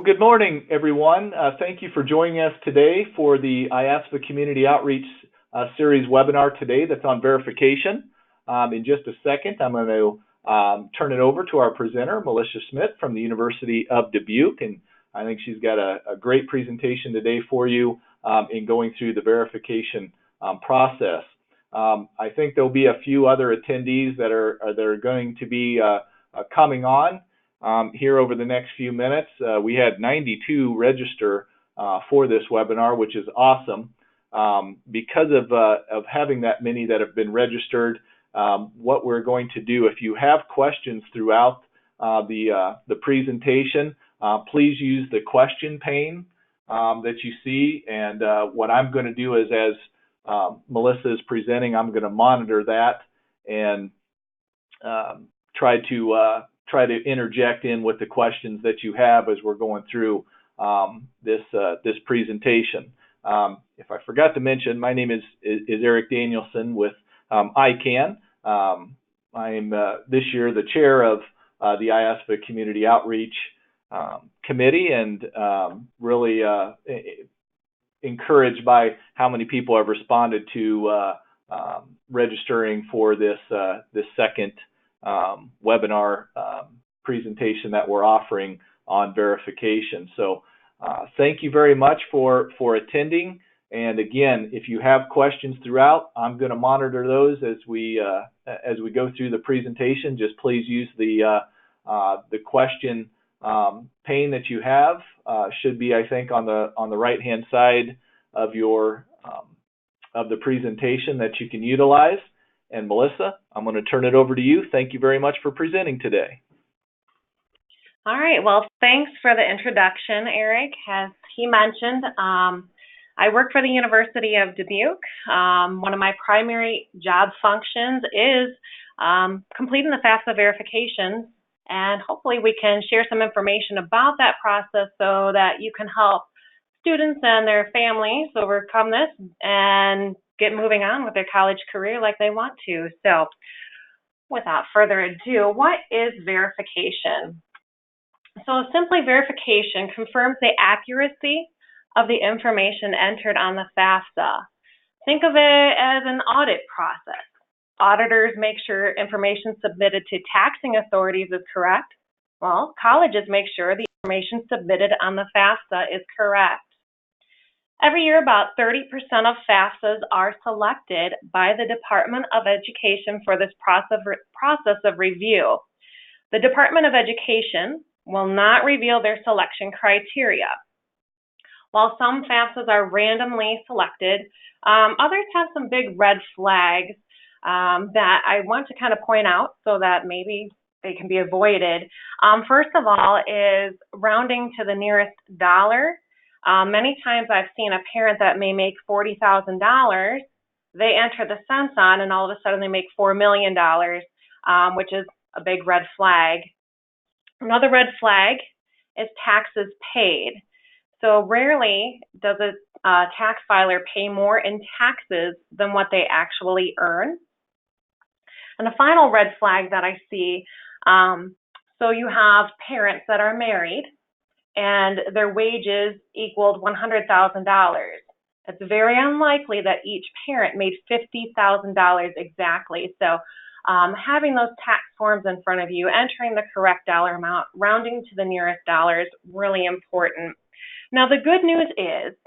Good morning, everyone. Thank you for joining us today for the IASFAA Community Outreach Series webinar today that's on verification. In just a second, I'm going to turn it over to our presenter, Melissa Smith from the University of Dubuque, and I think she's got a great presentation today for you in going through the verification process. I think there'll be a few other attendees that are going to be coming on here over the next few minutes. We had 92 register for this webinar, which is awesome. Because of having that many that have been registered, what we're going to do, if you have questions throughout the presentation, please use the question pane that you see. And what I'm going to do is, as Melissa is presenting, I'm going to monitor that and try to interject in with the questions that you have as we're going through this presentation. If I forgot to mention, my name is Eric Danielson with ICANN. I am this year the chair of the IASFAA Community Outreach Committee, and really encouraged by how many people have responded to registering for this second webinar presentation that we're offering on verification. So thank you very much for attending. And again, if you have questions throughout, I'm going to monitor those as we go through the presentation. Just please use the question pane that you have. Should be, I think, on the right hand side of your of the presentation that you can utilize. And Melissa, I'm going to turn it over to you. Thank you very much for presenting today. All right. Well, thanks for the introduction, Eric. As he mentioned, I work for the University of Dubuque. One of my primary job functions is completing the FAFSA verifications, and hopefully we can share some information about that process so that you can help students and their families overcome this and get moving on with their college career like they want to. So without further ado, what is verification? So simply, verification confirms the accuracy of the information entered on the FAFSA. Think of it as an audit process. Auditors make sure information submitted to taxing authorities is correct. Well, colleges make sure the information submitted on the FAFSA is correct. Every year, about 30% of FAFSAs are selected by the Department of Education for this process of review. The Department of Education will not reveal their selection criteria. While some FAFSAs are randomly selected, others have some big red flags that I want to kind of point out so that maybe they can be avoided. First of all is rounding to the nearest dollar. Many times I've seen a parent that may make $40,000, they enter the census on, and all of a sudden they make $4 million, which is a big red flag. Another red flag is taxes paid. So rarely does a tax filer pay more in taxes than what they actually earn. And the final red flag that I see, so you have parents that are married and their wages equaled $100,000. It's very unlikely that each parent made $50,000 exactly. So having those tax forms in front of you, entering the correct dollar amount, rounding to the nearest dollar is really important. Now, the good news is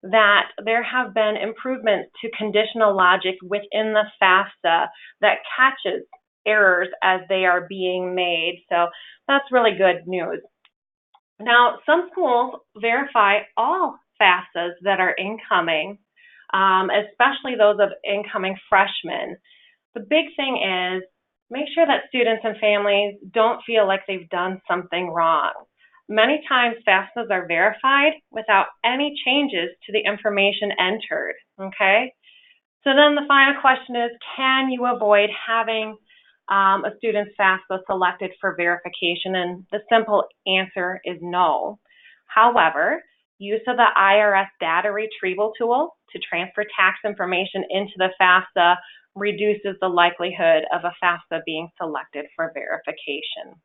that there have been improvements to conditional logic within the FAFSA that catches errors as they are being made. So that's really good news. Now, some schools verify all FAFSAs that are incoming, especially those of incoming freshmen. The big thing is make sure that students and families don't feel like they've done something wrong. Many times FAFSAs are verified without any changes to the information entered, okay? So then the final question is, can you avoid having a student's FAFSA selected for verification? And the simple answer is no. However, use of the IRS data retrieval tool to transfer tax information into the FAFSA reduces the likelihood of a FAFSA being selected for verification.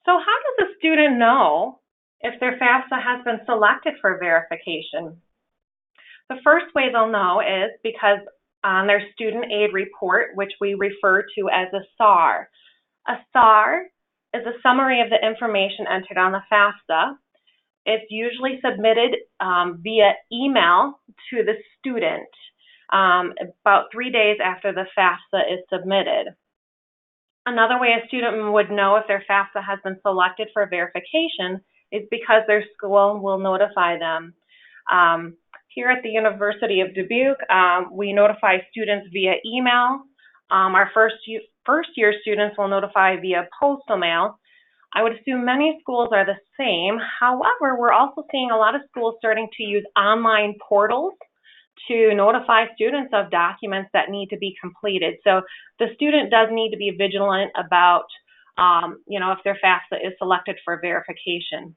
So how does a student know if their FAFSA has been selected for verification? The first way they'll know is because on their student aid report, which we refer to as a SAR. A SAR is a summary of the information entered on the FAFSA. It's usually submitted via email to the student about 3 days after the FAFSA is submitted. Another way a student would know if their FAFSA has been selected for verification is because their school will notify them. Here at the University of Dubuque, we notify students via email. Our first year students will notify via postal mail. I would assume many schools are the same. However, we're also seeing a lot of schools starting to use online portals to notify students of documents that need to be completed. So the student does need to be vigilant about, if their FAFSA is selected for verification.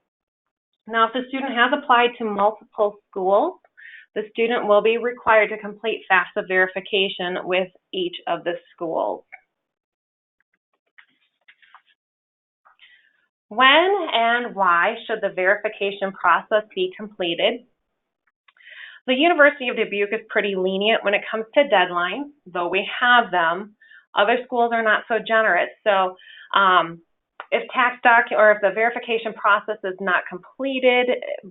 Now, if the student has applied to multiple schools, the student will be required to complete FAFSA verification with each of the schools. When and why should the verification process be completed? The University of Dubuque is pretty lenient when it comes to deadlines, though we have them. Other schools are not so generous. So if the verification process is not completed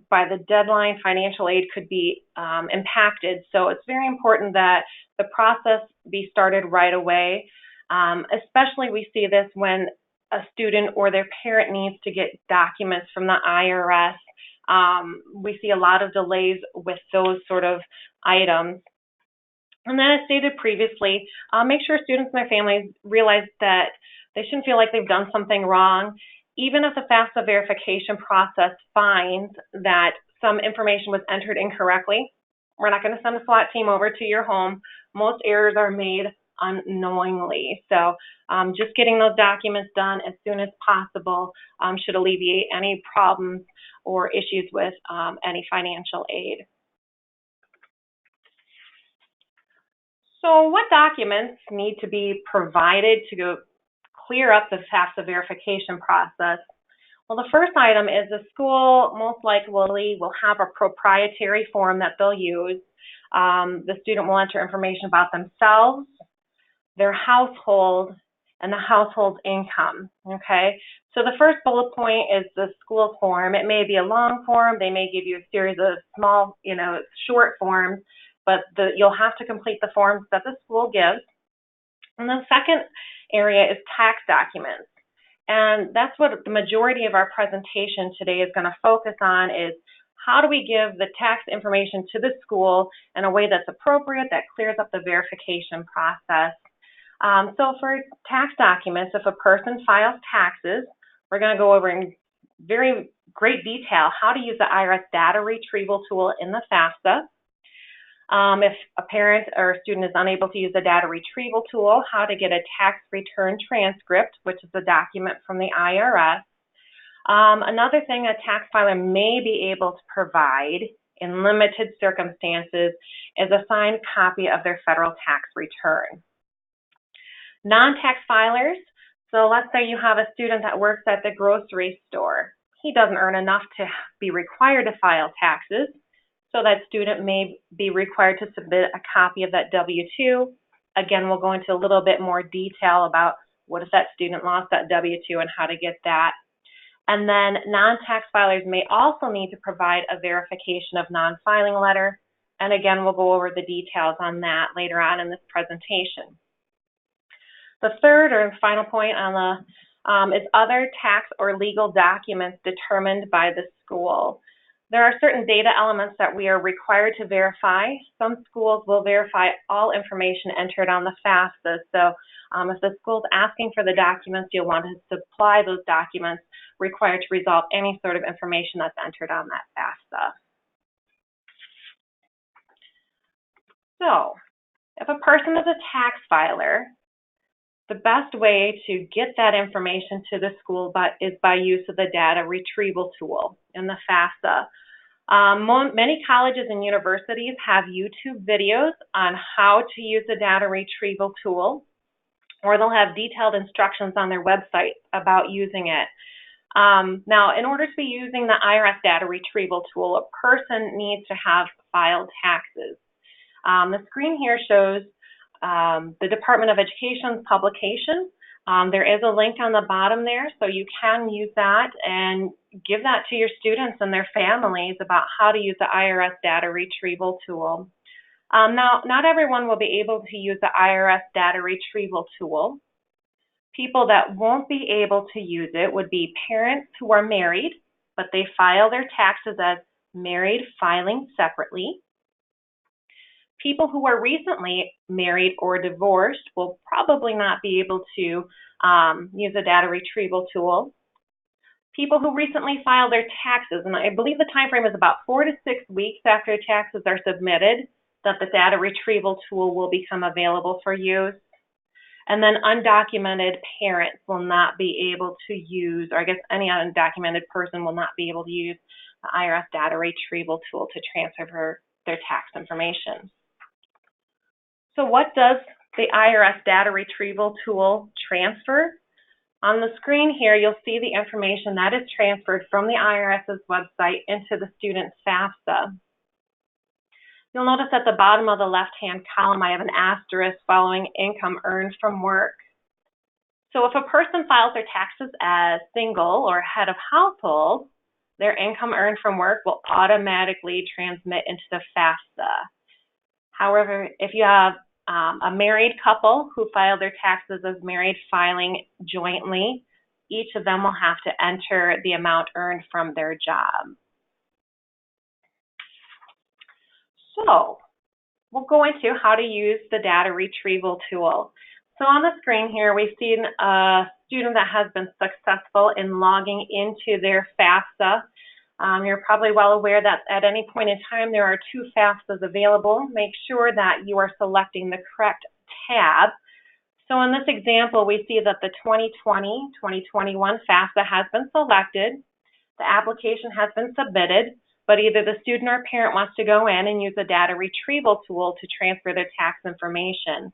by the deadline, financial aid could be impacted. So it's very important that the process be started right away. Especially we see this when a student or their parent needs to get documents from the IRS. We see a lot of delays with those sort of items. And then as stated previously, make sure students and their families realize that they shouldn't feel like they've done something wrong. Even if the FAFSA verification process finds that some information was entered incorrectly, we're not going to send a SWAT team over to your home. Most errors are made unknowingly. So just getting those documents done as soon as possible should alleviate any problems or issues with any financial aid. So what documents need to be provided to clear up the FAFSA verification process? Well, the first item is the school most likely will have a proprietary form that they'll use. The student will enter information about themselves, their household, and the household's income, okay? So the first bullet point is the school form. It may be a long form. They may give you a series of small, short forms, but you'll have to complete the forms that the school gives. And the second area is tax documents. And that's what the majority of our presentation today is going to focus on, is how do we give the tax information to the school in a way that's appropriate, that clears up the verification process. So for tax documents, if a person files taxes, we're going to go over in very great detail how to use the IRS data retrieval tool in the FAFSA. If a parent or a student is unable to use the data retrieval tool, how to get a tax return transcript, which is a document from the IRS. Another thing a tax filer may be able to provide in limited circumstances is a signed copy of their federal tax return. Non-tax filers, so let's say you have a student that works at the grocery store. He doesn't earn enough to be required to file taxes, so that student may be required to submit a copy of that W-2. Again, we'll go into a little bit more detail about what if that student lost that W-2 and how to get that. And then non-tax filers may also need to provide a verification of non-filing letter. And again, we'll go over the details on that later on in this presentation. The third or final point on the is other tax or legal documents determined by the school. There are certain data elements that we are required to verify. Some schools will verify all information entered on the FAFSA. So if the school is asking for the documents, you'll want to supply those documents required to resolve any sort of information that's entered on that FAFSA. So if a person is a tax filer, the best way to get that information to the school is by use of the data retrieval tool in the FAFSA. Many colleges and universities have YouTube videos on how to use the data retrieval tool, or they'll have detailed instructions on their website about using it. Now, in order to be using the IRS data retrieval tool, a person needs to have filed taxes. The screen here shows the Department of Education's publication. There is a link on the bottom there, so you can use that and give that to your students and their families about how to use the IRS data retrieval tool. Now, not everyone will be able to use the IRS data retrieval tool. People that won't be able to use it would be parents who are married, but they file their taxes as married filing separately. People who are recently married or divorced will probably not be able to use the data retrieval tool. People who recently filed their taxes, and I believe the time frame is about 4 to 6 weeks after taxes are submitted, that the data retrieval tool will become available for use. And then undocumented parents will not be able to use, or I guess any undocumented person will not be able to use the IRS data retrieval tool to transfer their tax information. So what does the IRS data retrieval tool transfer? On the screen here, you'll see the information that is transferred from the IRS's website into the student's FAFSA. You'll notice at the bottom of the left-hand column, I have an asterisk following income earned from work. So if a person files their taxes as single or head of household, their income earned from work will automatically transmit into the FAFSA. However, if you have a married couple who filed their taxes as married filing jointly, each of them will have to enter the amount earned from their job. So we'll go into how to use the data retrieval tool. So on the screen here, we've seen a student that has been successful in logging into their FAFSA. You're probably well aware that at any point in time, there are 2 FAFSAs available. Make sure that you are selecting the correct tab. So in this example, we see that the 2020-2021 FAFSA has been selected. The application has been submitted, but either the student or parent wants to go in and use the data retrieval tool to transfer their tax information.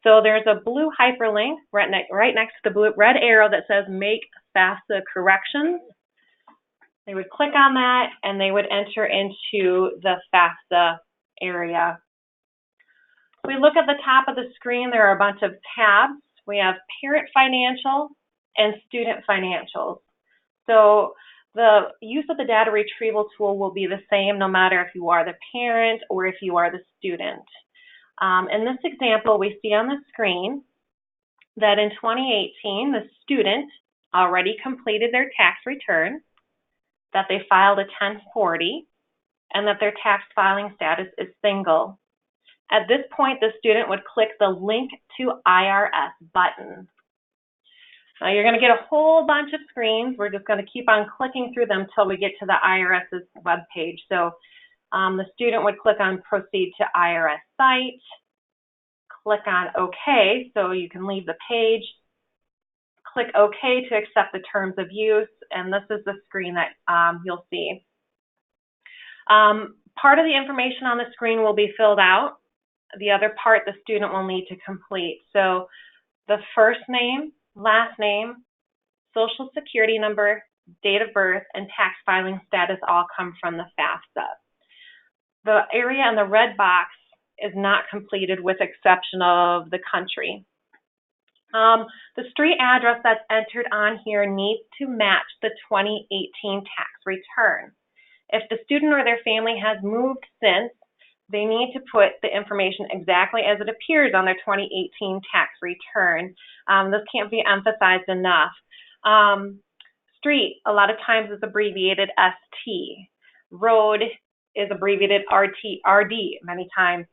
So there's a blue hyperlink right next to the red arrow that says Make FAFSA Corrections. They would click on that and they would enter into the FAFSA area. If we look at the top of the screen, there are a bunch of tabs. We have Parent Financial and Student Financials. So the use of the data retrieval tool will be the same no matter if you are the parent or if you are the student. In this example, we see on the screen that in 2018, the student already completed their tax return, that they filed a 1040, and that their tax filing status is single. At this point, the student would click the Link to IRS button. Now you're going to get a whole bunch of screens. We're just going to keep on clicking through them until we get to the IRS's web page. So the student would click on Proceed to IRS Site, click on OK, so you can leave the page, click OK to accept the terms of use, and this is the screen that you'll see. Part of the information on the screen will be filled out. The other part the student will need to complete. So the first name, last name, social security number, date of birth, and tax filing status all come from the FAFSA. The area in the red box is not completed with exception of the country. The street address that's entered on here needs to match the 2018 tax return. If the student or their family has moved since, they need to put the information exactly as it appears on their 2018 tax return. This can't be emphasized enough. Street, a lot of times, is abbreviated ST. Road is abbreviated RD many times.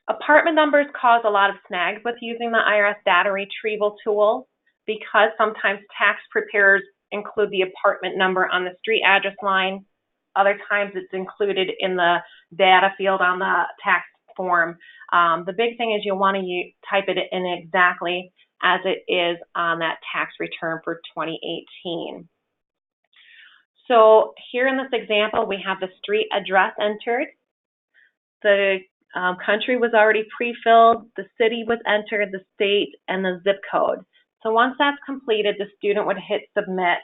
Apartment numbers cause a lot of snags with using the IRS data retrieval tool because sometimes tax preparers include the apartment number on the street address line. Other times it's included in the data field on the tax form. The big thing is you'll want to type it in exactly as it is on that tax return for 2018. So here in this example, we have the street address entered. The country was already pre-filled, the city was entered, the state, and the zip code. So once that's completed, the student would hit submit.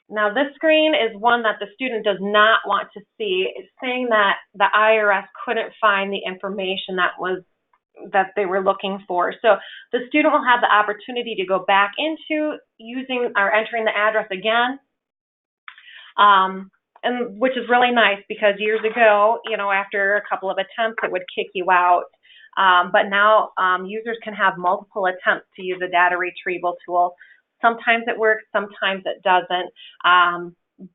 Now this screen is one that the student does not want to see. It's saying that the IRS couldn't find the information that they were looking for. So the student will have the opportunity to go back into using or entering the address again, and which is really nice because years ago, after a couple of attempts, it would kick you out. But now users can have multiple attempts to use a data retrieval tool. Sometimes it works, sometimes it doesn't,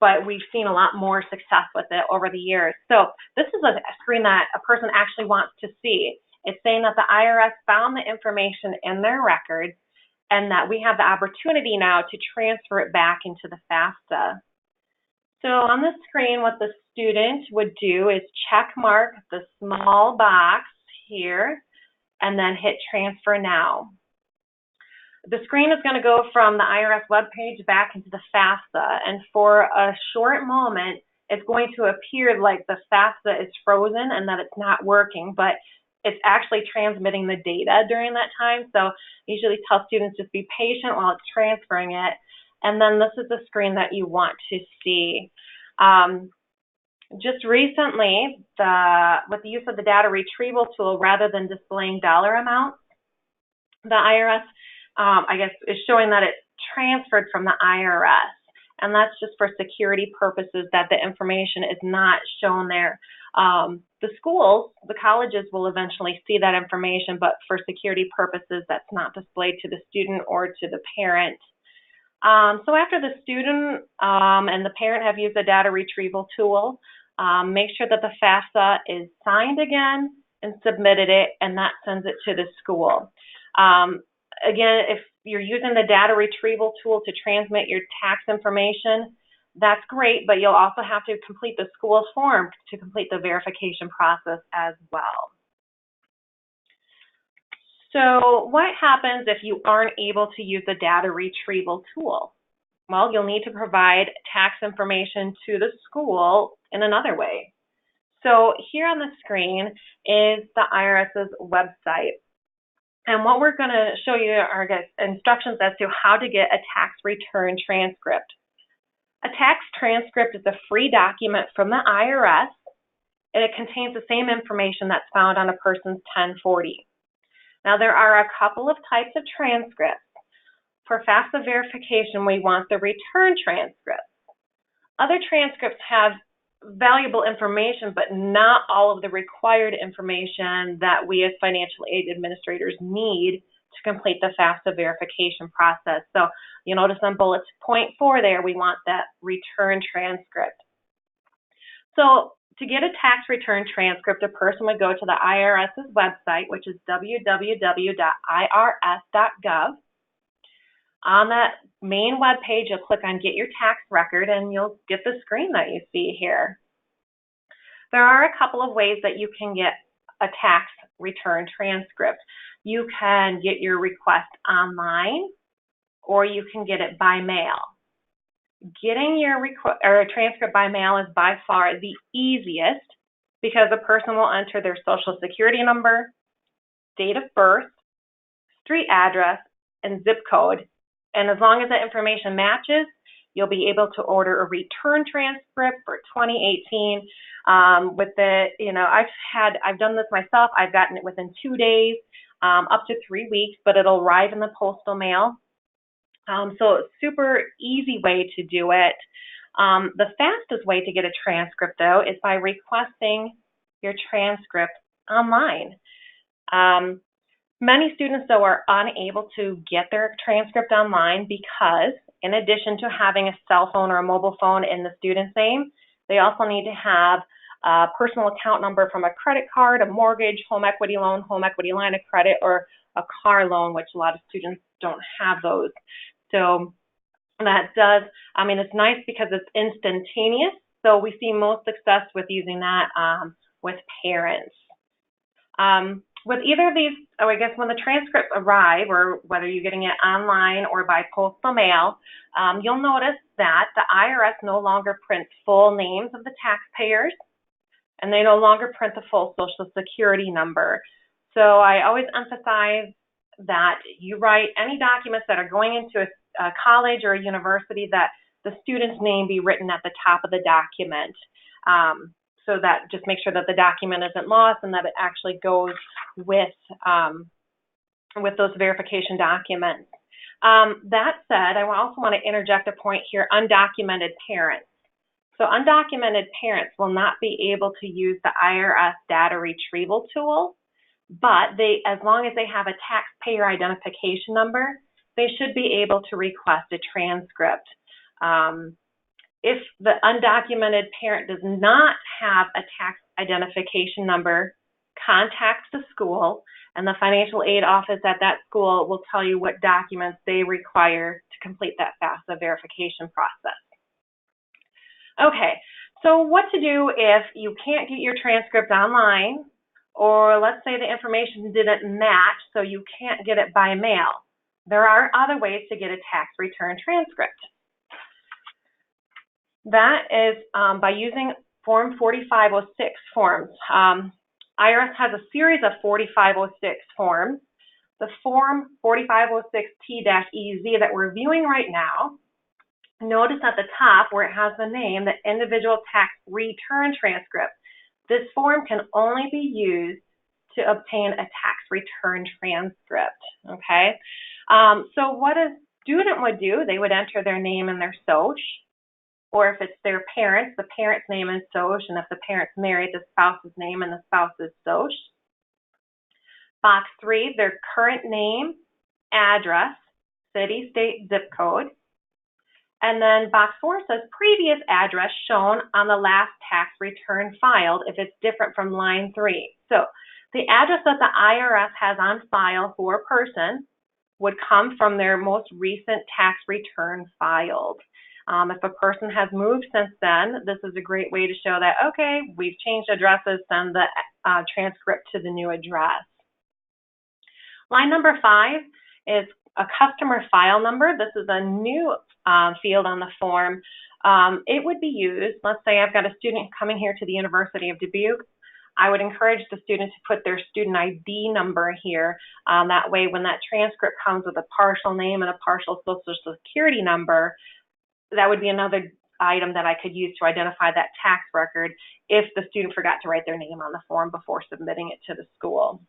but we've seen a lot more success with it over the years. So this is a screen that a person actually wants to see. It's saying that the IRS found the information in their records and that we have the opportunity now to transfer it back into the FAFSA. So on the screen, what the student would do is check mark the small box here and then hit transfer now. The screen is going to go from the IRS web page back into the FAFSA, and for a short moment, it's going to appear like the FAFSA is frozen and that it's not working, but it's actually transmitting the data during that time. So I usually tell students just be patient while it's transferring it, and then this is the screen that you want to see. Just recently, with the use of the data retrieval tool, rather than displaying dollar amounts, the IRS is showing that it's transferred from the IRS, and that's just for security purposes that the information is not shown there. The schools, the colleges will eventually see that information, but for security purposes, that's not displayed to the student or to the parent. So after the student and the parent have used the data retrieval tool, make sure that the FAFSA is signed again and submitted it, and that sends it to the school. Again, if you're using the data retrieval tool to transmit your tax information, that's great, but you'll also have to complete the school's form to complete the verification process as well. So what happens if you aren't able to use the data retrieval tool? Well, you'll need to provide tax information to the school in another way. So here on the screen is the IRS's website. And what we're going to show you are instructions as to how to get a tax return transcript. A tax transcript is a free document from the IRS, and it contains the same information that's found on a person's 1040. Now, there are a couple of types of transcripts. For FAFSA verification, we want the return transcript. Other transcripts have valuable information, but not all of the required information that we as financial aid administrators need to complete the FAFSA verification process. So you'll notice on bullet point 4 there, we want that return transcript. So to get a tax return transcript, a person would go to the IRS's website, which is www.irs.gov. On that main web page, you'll click on Get Your Tax Record, and you'll get the screen that you see here. There are a couple of ways that you can get a tax return transcript. You can get your request online, or you can get it by mail. Getting your transcript by mail is by far the easiest because a person will enter their social security number, date of birth, street address, and zip code. And as long as that information matches, you'll be able to order a return transcript for 2018. I've done this myself. I've gotten it within 2 days, up to 3 weeks, but it'll arrive in the postal mail. So it's a super easy way to do it. The fastest way to get a transcript, though, is by requesting your transcript online. Many students, though, are unable to get their transcript online because, in addition to having a cell phone or a mobile phone in the student's name, they also need to have a personal account number from a credit card, a mortgage, home equity loan, home equity line of credit, or a car loan, which a lot of students don't have those. So that does, it's nice because it's instantaneous. So we see most success with using that with parents. With either of these, when the transcripts arrive, or whether you're getting it online or by postal mail, you'll notice that the IRS no longer prints full names of the taxpayers, and they no longer print the full Social Security number. So I always emphasize that you write any documents that are going into a college or a university that the student's name be written at the top of the document. So that just make sure that the document isn't lost and that it actually goes with those verification documents. That said, I also want to interject a point here, undocumented parents. So undocumented parents will not be able to use the IRS data retrieval tool, but as long as they have a taxpayer identification number, they should be able to request a transcript. If the undocumented parent does not have a tax identification number, contact the school, and the financial aid office at that school will tell you what documents they require to complete that FAFSA verification process. Okay, so what to do if you can't get your transcript online, or let's say the information didn't match, so you can't get it by mail. There are other ways to get a tax return transcript. That is by using Form 4506 forms. IRS has a series of 4506 forms. The Form 4506T-EZ that we're viewing right now, notice at the top where it has the name, the Individual Tax Return Transcript. This form can only be used to obtain a tax return transcript, okay? So what a student would do, they would enter their name and their SOCH, or if it's their parents, the parent's name and SOCH, and if the parent's married, the spouse's name and the spouse's SOCH. Box 3, their current name, address, city, state, zip code. And then box 4 says previous address shown on the last tax return filed if it's different from line 3. So the address that the IRS has on file for a person would come from their most recent tax return filed. If a person has moved since then, this is a great way to show that, okay, we've changed addresses, send the transcript to the new address. Line number 5 is a customer file number. This is a new field on the form. It would be used, let's say I've got a student coming here to the University of Dubuque. I would encourage the student to put their student ID number here. That way when that transcript comes with a partial name and a partial social security number, that would be another item that I could use to identify that tax record if the student forgot to write their name on the form before submitting it to the school.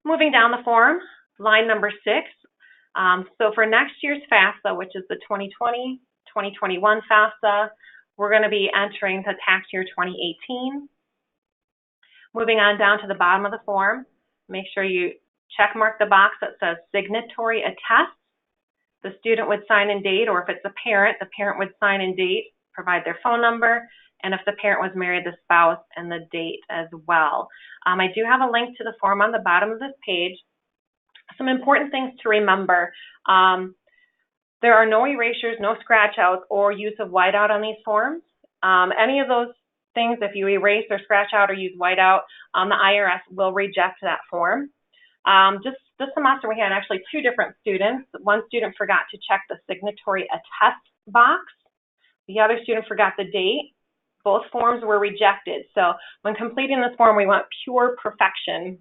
Moving down the form, line number 6. So for next year's FAFSA, which is the 2020-2021 FAFSA, we're going to be entering the tax year 2018. Moving on down to the bottom of the form, make sure you check mark the box that says signatory attest. The student would sign and date, or if it's a parent, the parent would sign and date, provide their phone number, and if the parent was married, the spouse and the date as well. I do have a link to the form on the bottom of this page. Some important things to remember. There are no erasures, no scratch outs, or use of whiteout on these forms. Any of those things, if you erase or scratch out or use whiteout, the IRS will reject that form. Just this semester, we had actually 2 different students. One student forgot to check the signatory attest box. The other student forgot the date. Both forms were rejected. So when completing this form, we want pure perfection.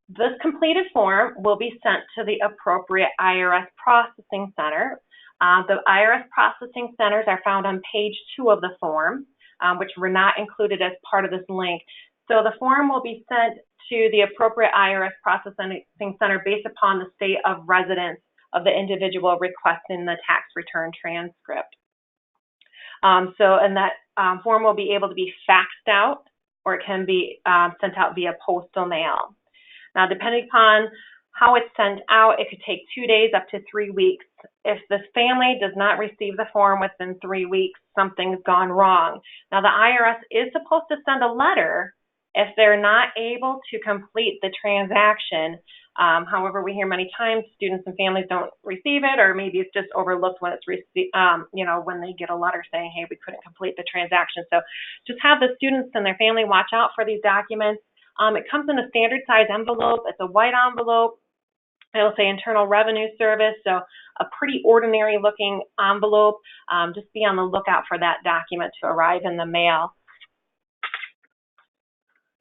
This completed form will be sent to the appropriate IRS processing center. The IRS processing centers are found on page 2 of the form, which were not included as part of this link. So the form will be sent to the appropriate IRS processing center based upon the state of residence of the individual requesting the tax return transcript. And that form will be able to be faxed out, or it can be sent out via postal mail. Now, depending upon how it's sent out, it could take 2 days up to 3 weeks. If the family does not receive the form within 3 weeks, something's gone wrong. Now, the IRS is supposed to send a letter if they're not able to complete the transaction. However, we hear many times students and families don't receive it, or maybe it's just overlooked when it's received, when they get a letter saying, hey, we couldn't complete the transaction. So just have the students and their family watch out for these documents. It comes in a standard size envelope. It's a white envelope. It'll say Internal Revenue Service, so a pretty ordinary looking envelope. Just be on the lookout for that document to arrive in the mail.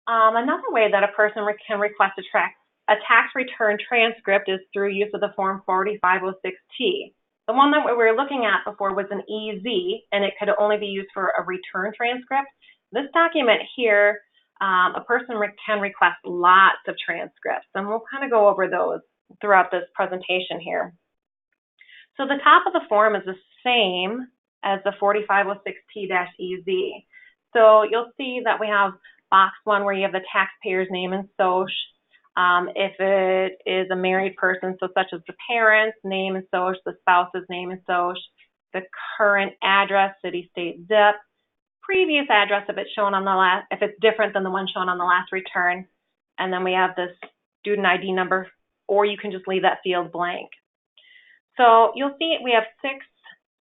Another way that a person can request a tax return transcript is through use of the Form 4506T. The one that we were looking at before was an EZ, and it could only be used for a return transcript. This document here, a person can request lots of transcripts, and we'll kind of go over those throughout this presentation here. So the top of the form is the same as the 4506T-EZ. So you'll see that we have box 1 where you have the taxpayer's name and SOCH. If it is a married person, so such as the parents' name and SOCH, the spouse's name and SOCH, the current address, city, state, zip, previous address if it's shown on the last, if it's different than the one shown on the last return, and then we have this student ID number, or you can just leave that field blank. So you'll see we have 6,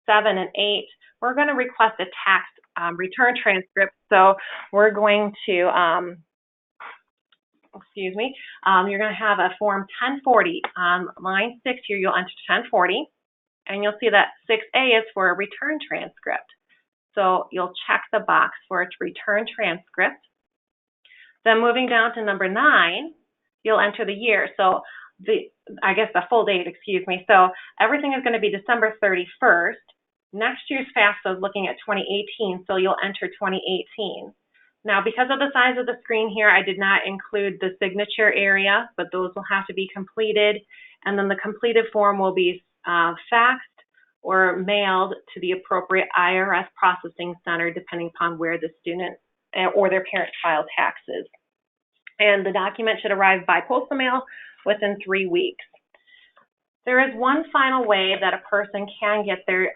7, and 8. We're going to request a tax return transcript. So we're going to, you're going to have a form 1040. On line 6 here, you'll enter 1040, and you'll see that 6A is for a return transcript. So you'll check the box for its return transcript. Then moving down to number 9, you'll enter the year. So the full date, So everything is going to be December 31st. Next year's FAFSA is looking at 2018, so you'll enter 2018. Now, because of the size of the screen here, I did not include the signature area, but those will have to be completed. And then the completed form will be faxed or mailed to the appropriate IRS processing center, depending upon where the student or their parent filed taxes. And the document should arrive by postal mail within 3 weeks. There is one final way that a person can get their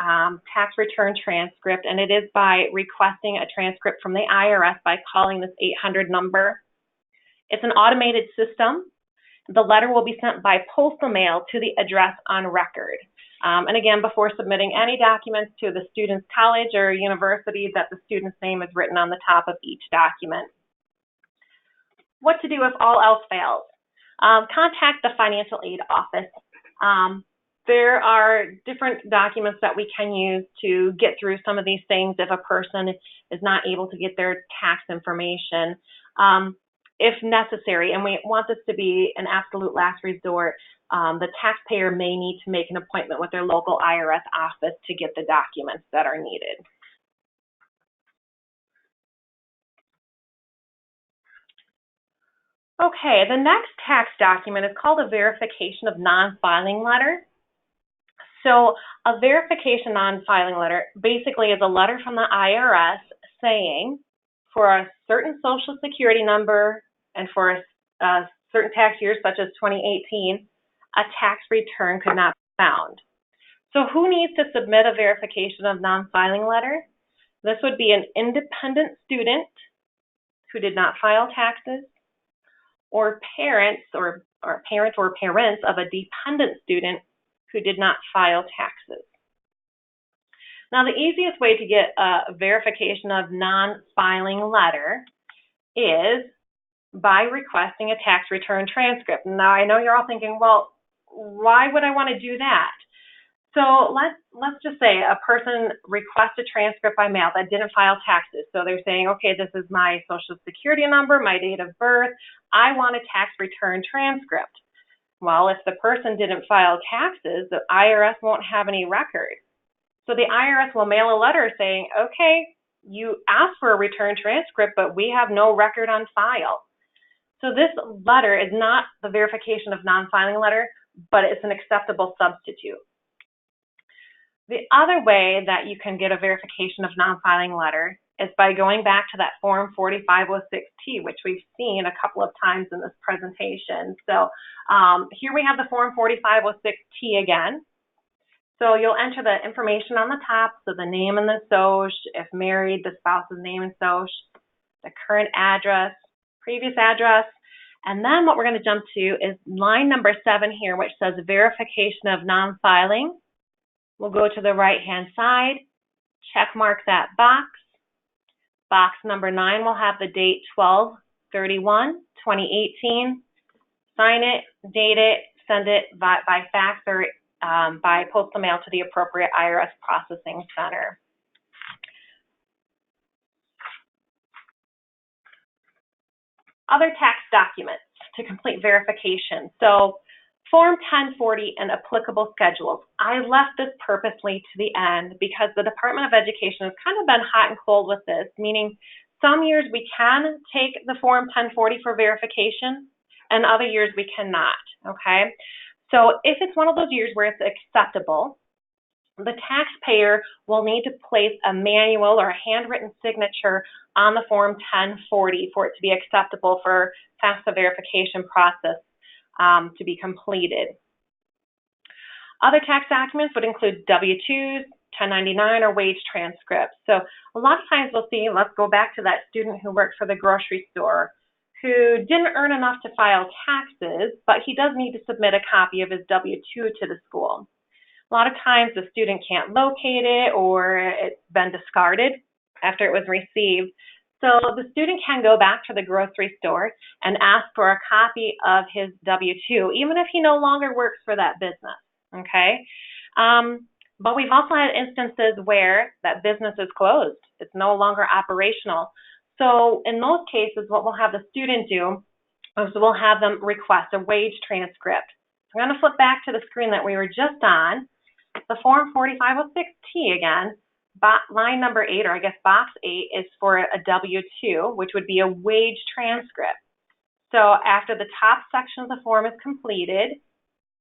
tax return transcript, and it is by requesting a transcript from the IRS by calling this 800 number. It's an automated system. The letter will be sent by postal mail to the address on record. And again, before submitting any documents to the student's college or university, that the student's name is written on the top of each document. What to do if all else fails? Contact the financial aid office. There are different documents that we can use to get through some of these things if a person is not able to get their tax information. If necessary, and we want this to be an absolute last resort, the taxpayer may need to make an appointment with their local IRS office to get the documents that are needed. Okay, the next tax document is called a verification of non-filing letter. So a verification non-filing letter basically is a letter from the IRS saying for a certain Social Security number and for a certain tax year, such as 2018, a tax return could not be found. So who needs to submit a verification of non-filing letter? This would be an independent student who did not file taxes, or parents or parents of a dependent student who did not file taxes. Now, the easiest way to get a verification of non-filing letter is by requesting a tax return transcript. Now, I know you're all thinking, well, why would I want to do that? So let's just say a person requests a transcript by mail that didn't file taxes. So they're saying, okay, this is my Social Security number, my date of birth. I want a tax return transcript. Well, if the person didn't file taxes, the IRS won't have any record. So the IRS will mail a letter saying, okay, you asked for a return transcript, but we have no record on file. So this letter is not the verification of non-filing letter, but it's an acceptable substitute. The other way that you can get a verification of non-filing letter is by going back to that form 4506T, which we've seen a couple of times in this presentation. So here we have the form 4506T again. So you'll enter the information on the top, so the name and the SOCH, if married, the spouse's name and SOCH, the current address, previous address, and then what we're going to jump to is line number 7 here, which says verification of non-filing. We'll go to the right-hand side, check mark that box. Box number 9 will have the date 12/31/2018. Sign it, date it, send it by fax or by postal mail to the appropriate IRS processing center. Other tax documents to complete verification. So Form 1040 and applicable schedules. I left this purposely to the end because the Department of Education has kind of been hot and cold with this, meaning some years we can take the Form 1040 for verification and other years we cannot, okay? So if it's one of those years where it's acceptable, the taxpayer will need to place a manual or a handwritten signature on the Form 1040 for it to be acceptable for FAFSA verification process to be completed. Other tax documents would include W-2s, 1099, or wage transcripts. So a lot of times we'll see, let's go back to that student who worked for the grocery store who didn't earn enough to file taxes, but he does need to submit a copy of his W-2 to the school. A lot of times the student can't locate it or it's been discarded after it was received. So the student can go back to the grocery store and ask for a copy of his W-2, even if he no longer works for that business, okay? But we've also had instances where that business is closed. It's no longer operational. So in those cases, what we'll have the student do is we'll have them request a wage transcript. I'm going to flip back to the screen that we were just on. The Form 4506T again. Line number 8, or I guess box 8, is for a W-2, which would be a wage transcript. So after the top section of the form is completed,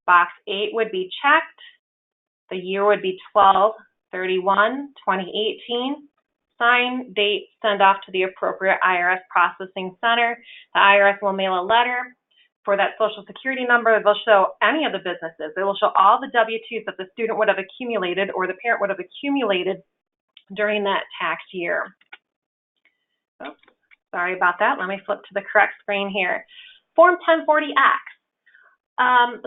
box 8 would be checked. The year would be 12/31/2018. Sign, date, send off to the appropriate IRS processing center. The IRS will mail a letter for that Social Security number. They'll show any of the businesses. They will show all the W-2s that the student would have accumulated or the parent would have accumulated during that tax year. Oops, sorry about that. Let me flip to the correct screen here. Form 1040X.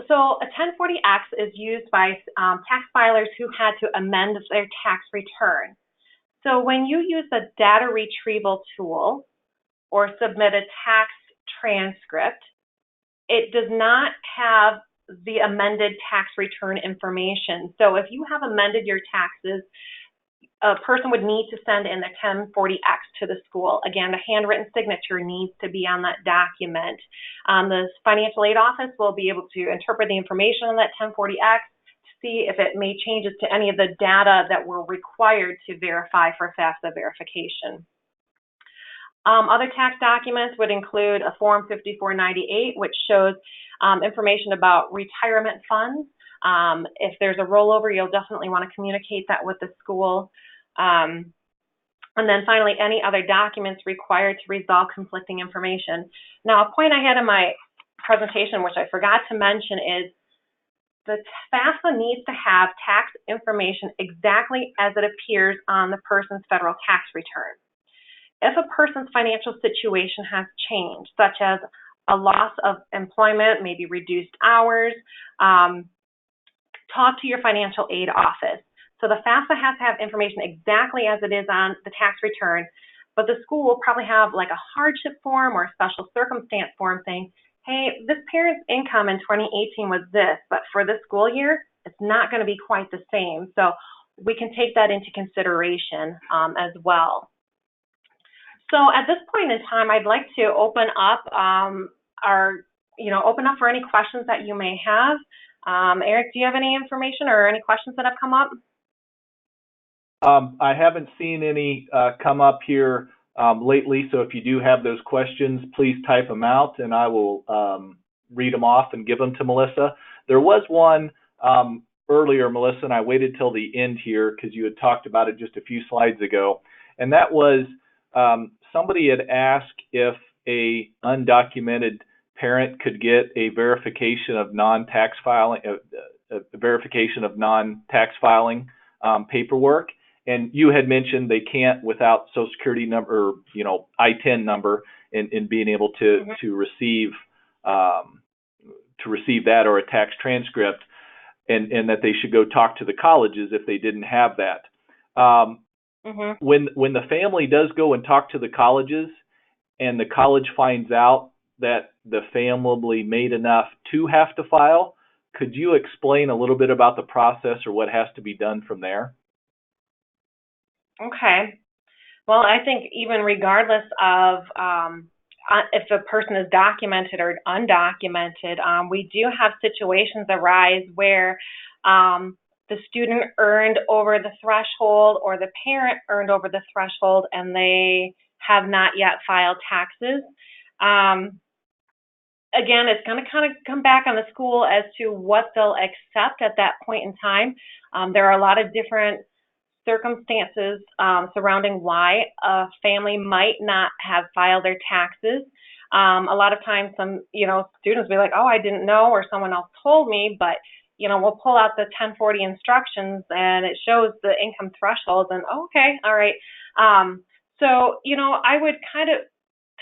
So a 1040X is used by tax filers who had to amend their tax return. So when you use the data retrieval tool or submit a tax transcript, it does not have the amended tax return information. So if you have amended your taxes, a person would need to send in the 1040X to the school. Again, the handwritten signature needs to be on that document. The financial aid office will be able to interpret the information on that 1040X to see if it made changes to any of the data that were required to verify for FAFSA verification. Other tax documents would include a Form 5498, which shows information about retirement funds. If there's a rollover, you'll definitely want to communicate that with the school. And then finally, any other documents required to resolve conflicting information. Now, a point I had in my presentation, which I forgot to mention, is the FAFSA needs to have tax information exactly as it appears on the person's federal tax return. If a person's financial situation has changed, such as a loss of employment, maybe reduced hours, talk to your financial aid office. So the FAFSA has to have information exactly as it is on the tax return, but the school will probably have like a hardship form or a special circumstance form saying, hey, this parent's income in 2018 was this, but for this school year, it's not going to be quite the same. So we can take that into consideration as well. So at this point in time, I'd like to open up open up for any questions that you may have. Eric, do you have any information or any questions that have come up? I haven't seen any come up here lately, so if you do have those questions, please type them out and I will read them off and give them to Melissa. There was one earlier, Melissa, and I waited till the end here because you had talked about it just a few slides ago, and that was somebody had asked if a undocumented parent could get a verification of non-tax filing, paperwork, and you had mentioned they can't without Social Security number, or, I-10 number, in being able to receive that or a tax transcript, and that they should go talk to the colleges if they didn't have that. When the family does go and talk to the colleges and the college finds out that the family made enough to have to file, could you explain a little bit about the process or what has to be done from there? Okay. Well, I think even regardless of if a person is documented or undocumented. We do have situations arise where the student earned over the threshold or the parent earned over the threshold and they have not yet filed taxes. Again, it's going to kind of come back on the school as to what they'll accept at that point in time. There are a lot of different circumstances surrounding why a family might not have filed their taxes. A lot of times some, students will be like, oh, I didn't know, or someone else told me, but, we'll pull out the 1040 instructions and it shows the income thresholds and, okay, all right. So, I would kind of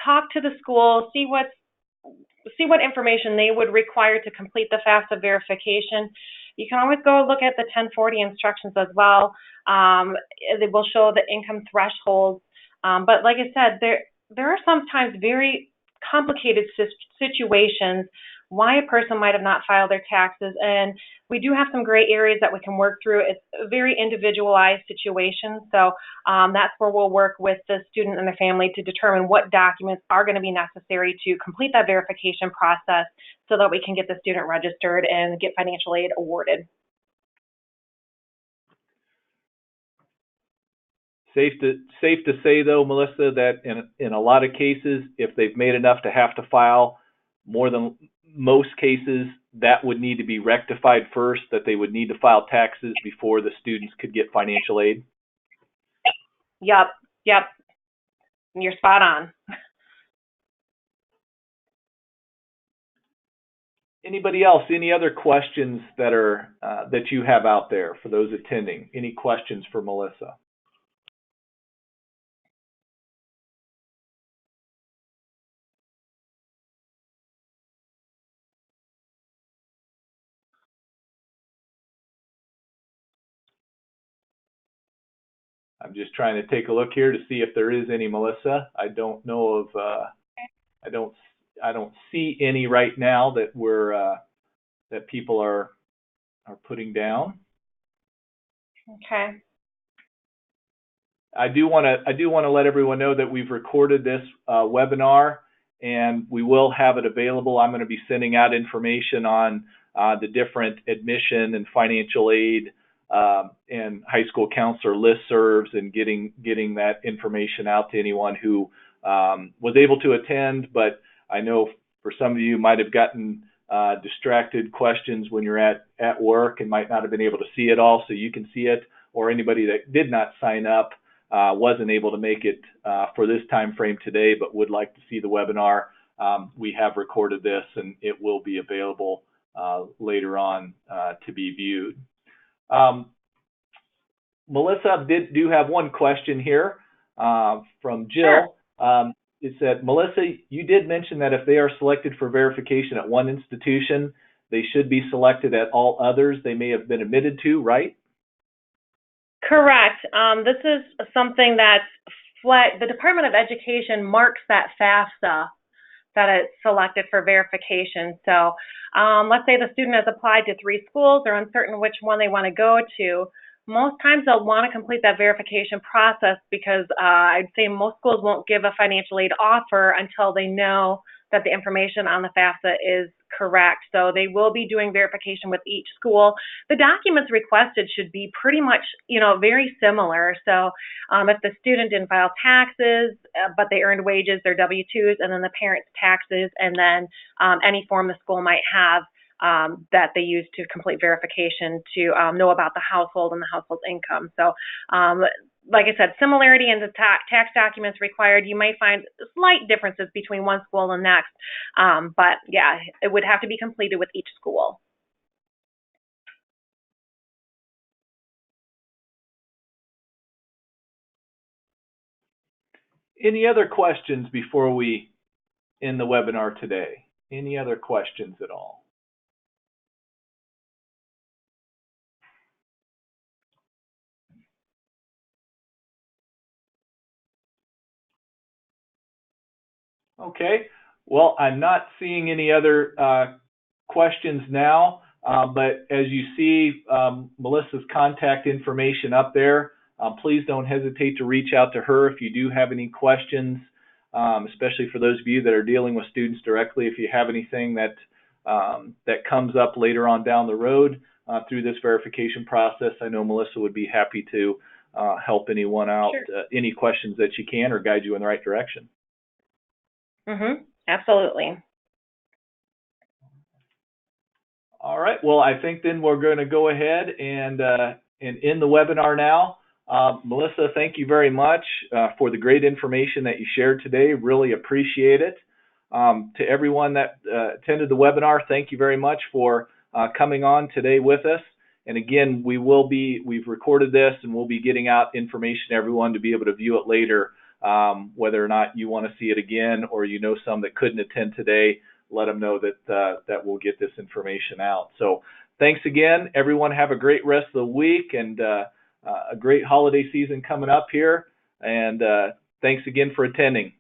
talk to the school, see what information they would require to complete the FAFSA verification. You can always go look at the 1040 instructions as well. They will show the income thresholds. But like I said, there are sometimes very complicated situations why a person might have not filed their taxes. And we do have some gray areas that we can work through. It's a very individualized situation. So that's where we'll work with the student and the family to determine what documents are going to be necessary to complete that verification process so that we can get the student registered and get financial aid awarded. Safe to say, though, Melissa, that in a lot of cases, if they've made enough to have to file, more than most cases, that would need to be rectified first, that they would need to file taxes before the students could get financial aid? Yep. You're spot on. Anybody else? Any other questions that you have out there for those attending? Any questions for Melissa? I'm just trying to take a look here to see if there is any, Melissa. I don't know of. I don't see any right now that people are putting down. Okay. I do want to let everyone know that we've recorded this webinar and we will have it available. I'm going to be sending out information on the different admission and financial aid and high school counselor listservs, and getting that information out to anyone who was able to attend. But I know for some of you might have gotten distracted questions when you're at work and might not have been able to see it all, so you can see it. Or anybody that did not sign up wasn't able to make it for this time frame today, but would like to see the webinar. We have recorded this and it will be available later on to be viewed. Melissa do have one question here from Jill. Sure. It said, Melissa, you did mention that if they are selected for verification at one institution, they should be selected at all others they may have been admitted to, right? Correct. This is something that's the Department of Education marks that FAFSA that it's selected for verification. So let's say the student has applied to 3 schools. They're uncertain which one they want to go to. Most times they'll want to complete that verification process because I'd say most schools won't give a financial aid offer until they know that the information on the FAFSA is correct. So they will be doing verification with each school. The documents requested should be pretty much, very similar. So if the student didn't file taxes, but they earned wages, their W-2s, and then the parents' taxes, and then any form the school might have that they use to complete verification to know about the household and the household's income. So like I said, similarity in the tax documents required. You may find slight differences between one school and the next, but yeah, it would have to be completed with each school. Any other questions before we end the webinar today? Any other questions at all? Okay, well, I'm not seeing any other questions now, but as you see Melissa's contact information up there, please don't hesitate to reach out to her if you do have any questions. especially for those of you that are dealing with students directly. If you have anything that comes up later on down the road through this verification process, I know Melissa would be happy to help anyone out, Sure. any questions that she can, or guide you in the right direction. Absolutely. All right. Well, I think then we're going to go ahead and end the webinar now. Melissa, thank you very much for the great information that you shared today. Really appreciate it. To everyone that attended the webinar, thank you very much for coming on today with us. And again, we've recorded this and we'll be getting out information to everyone to be able to view it later, whether or not you want to see it again or you know some that couldn't attend today. Let them know that we'll get this information out. So thanks again, everyone. Have a great rest of the week and a great holiday season coming up here. And thanks again for attending.